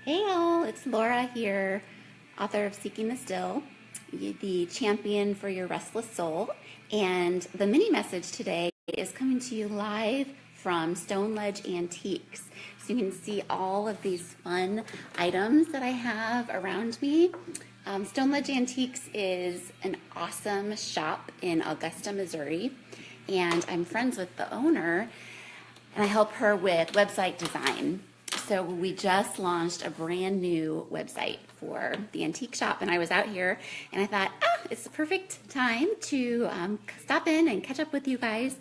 Hey all, it's Laura here, author of Seeking the Still, the champion for your restless soul. And the mini message today is coming to you live from Stone Ledge Antiques. So you can see all of these fun items that I have around me. Stone Ledge Antiques is an awesome shop in Augusta, Missouri. And I'm friends with the owner, and I help her with website design. So we just launched a brand new website for the antique shop, and I was out here and I thought, it's the perfect time to stop in and catch up with you guys.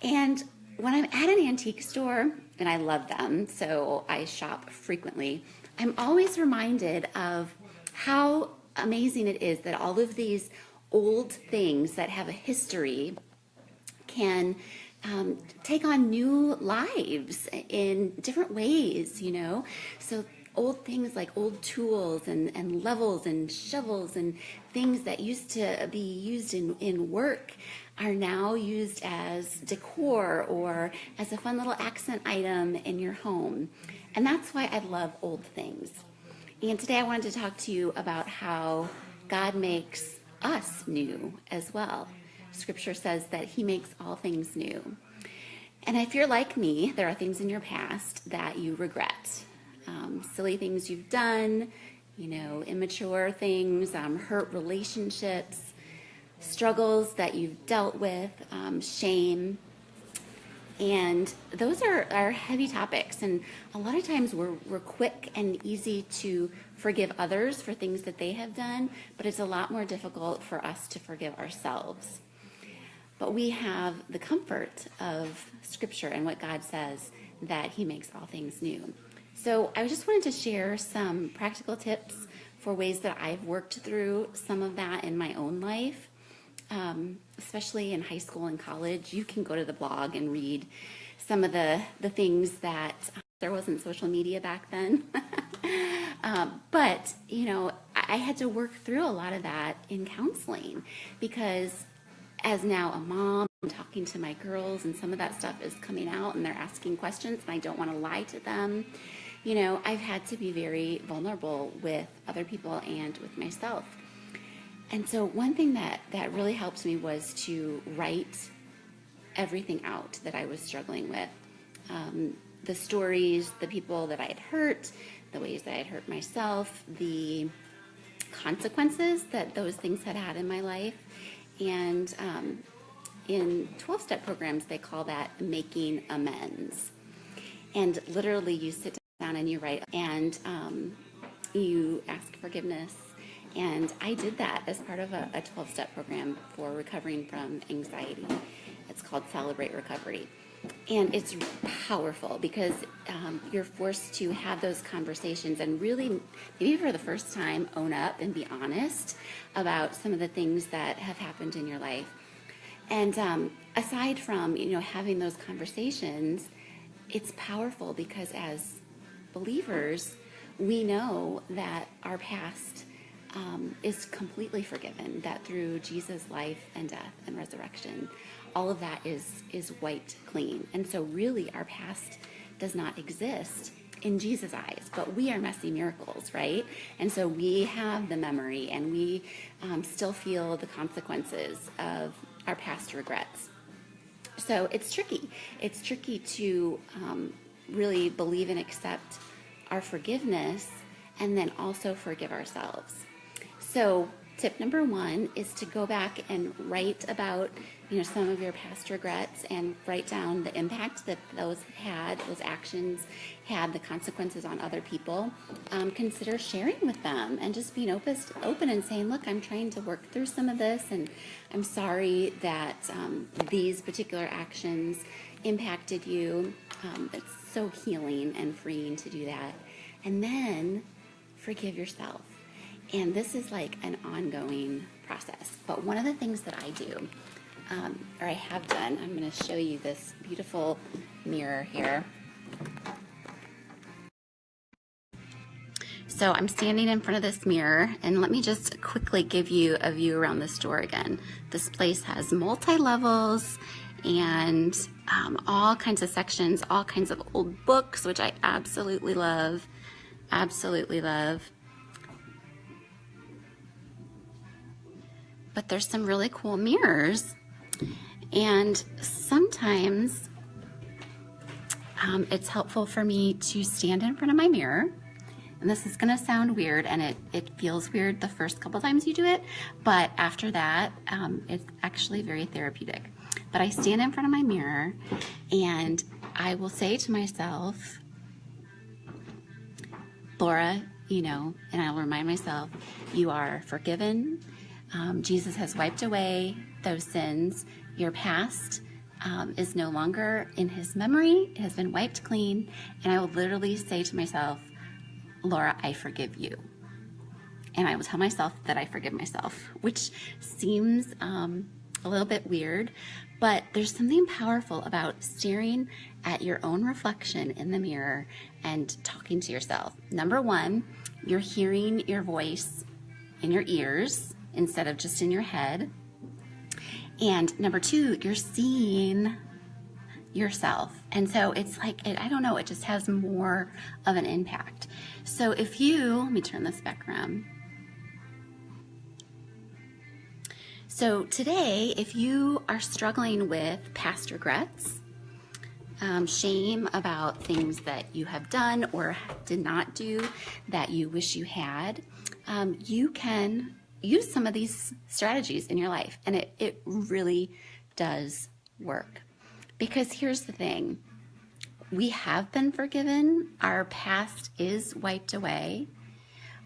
And when I'm at an antique store, and I love them, so I shop frequently, I'm always reminded of how amazing it is that all of these old things that have a history can take on new lives in different ways, you know? So old things like old tools and levels and shovels and things that used to be used in work are now used as decor or as a fun little accent item in your home. And that's why I love old things. And today I wanted to talk to you about how God makes us new as well. Scripture says that he makes all things new. And if you're like me, there are things in your past that you regret. Silly things you've done, you know, immature things, hurt relationships, struggles that you've dealt with, shame. And those are heavy topics. And a lot of times we're quick and easy to forgive others for things that they have done, but it's a lot more difficult for us to forgive ourselves. But we have the comfort of Scripture and what God says, that he makes all things new. So I just wanted to share some practical tips for ways that I've worked through some of that in my own life, especially in high school and college. You can go to the blog and read some of the things that there wasn't social media back then. But, you know, I had to work through a lot of that in counseling because as now a mom, I'm talking to my girls and some of that stuff is coming out and they're asking questions and I don't want to lie to them. You know, I've had to be very vulnerable with other people and with myself. And so one thing that really helped me was to write everything out that I was struggling with. The stories, the people that I had hurt, the ways that I had hurt myself, the consequences that those things had had in my life. And in 12-step programs, they call that making amends. And literally you sit down and you write and you ask forgiveness. And I did that as part of a 12-step program for recovering from anxiety. It's called Celebrate Recovery. And it's powerful because you're forced to have those conversations and really, maybe for the first time, own up and be honest about some of the things that have happened in your life. And aside from, you know, having those conversations, it's powerful because as believers, we know that our past is completely forgiven, that through Jesus' life and death and resurrection, all of that is wiped clean. And so really our past does not exist in Jesus' eyes, but we are messy miracles, right? And so we have the memory and we still feel the consequences of our past regrets. So it's tricky. It's tricky to really believe and accept our forgiveness and then also forgive ourselves. So tip number one is to go back and write about, you know, some of your past regrets and write down the impact that those actions had, the consequences on other people. Consider sharing with them and just being open and saying, look, I'm trying to work through some of this and I'm sorry that these particular actions impacted you. It's so healing and freeing to do that. And then forgive yourself. And this is like an ongoing process. But one of the things that I do, or I have done, I'm going to show you this beautiful mirror here. So I'm standing in front of this mirror, and let me just quickly give you a view around the store again. This place has multi-levels and all kinds of sections, all kinds of old books, which I absolutely love. absolutely love. But there's some really cool mirrors, and sometimes it's helpful for me to stand in front of my mirror. And this is gonna sound weird, and it feels weird the first couple times you do it, but after that, it's actually very therapeutic. But I stand in front of my mirror and I will say to myself, Laura, and I'll remind myself, you are forgiven. Jesus has wiped away those sins. Your past is no longer in his memory. It has been wiped clean. And I will literally say to myself, Laura, I forgive you. And I will tell myself that I forgive myself, which seems a little bit weird, but there's something powerful about staring at your own reflection in the mirror and talking to yourself. Number one, you're hearing your voice in your ears instead of just in your head. And number two, you're seeing yourself. And so it's like, I don't know, it just has more of an impact. So if you, let me turn this back around. So today, if you are struggling with past regrets, shame about things that you have done or did not do that you wish you had, you can use some of these strategies in your life, and it really does work. Because here's the thing, we have been forgiven, our past is wiped away,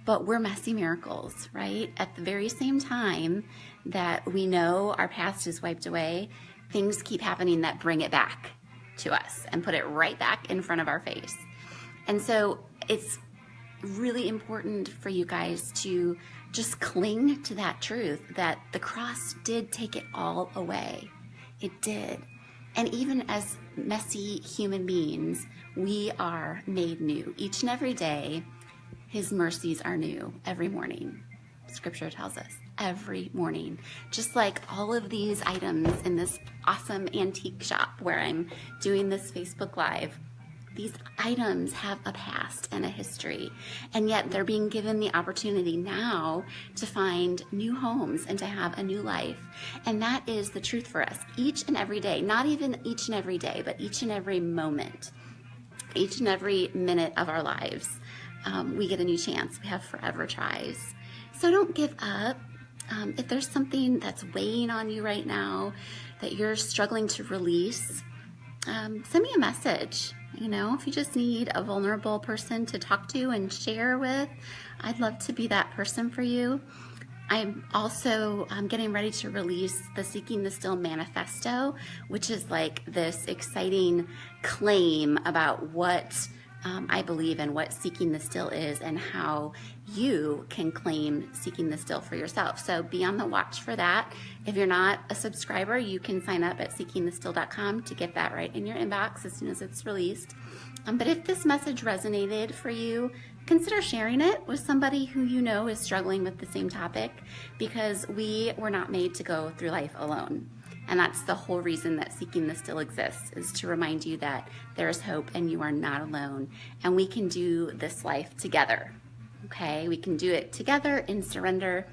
but we're messy miracles, right? At the very same time that we know our past is wiped away, things keep happening that bring it back to us and put it right back in front of our face. And so it's really important for you guys to just cling to that truth that the cross did take it all away. It did. And even as messy human beings, we are made new. Each and every day, his mercies are new every morning. Scripture tells us every morning. Just like all of these items in this awesome antique shop where I'm doing this Facebook Live, these items have a past and a history, and yet they're being given the opportunity now to find new homes and to have a new life. And that is the truth for us each and every day, not even each and every day, but each and every moment, each and every minute of our lives. We get a new chance. We have forever tries. So don't give up. If there's something that's weighing on you right now that you're struggling to release, send me a message. If you just need a vulnerable person to talk to and share with, I'd love to be that person for you. I'm also getting ready to release the Seeking the Still Manifesto, which is like this exciting claim about what I believe in, what Seeking the Still is, and how you can claim Seeking the Still for yourself. So be on the watch for that. If you're not a subscriber, you can sign up at seekingthestill.com to get that right in your inbox as soon as it's released. But if this message resonated for you, consider sharing it with somebody who you know is struggling with the same topic, because we were not made to go through life alone. And that's the whole reason that Seeking the Still exists, is to remind you that there is hope and you are not alone. And we can do this life together, okay? We can do it together in surrender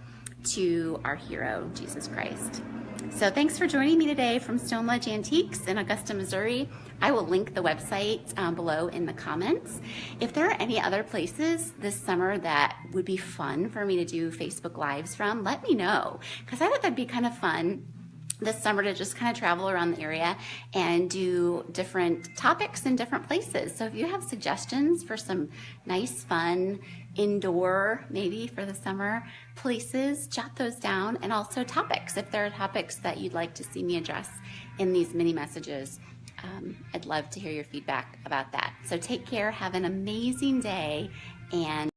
to our hero, Jesus Christ. So thanks for joining me today from Stone Ledge Antiques in Augusta, Missouri. I will link the website below in the comments. If there are any other places this summer that would be fun for me to do Facebook Lives from, let me know, because I thought that'd be kind of fun this summer to just kind of travel around the area and do different topics in different places. So if you have suggestions for some nice, fun, indoor, maybe for the summer places, jot those down, and also topics. If there are topics that you'd like to see me address in these mini messages, I'd love to hear your feedback about that. So take care, have an amazing day, and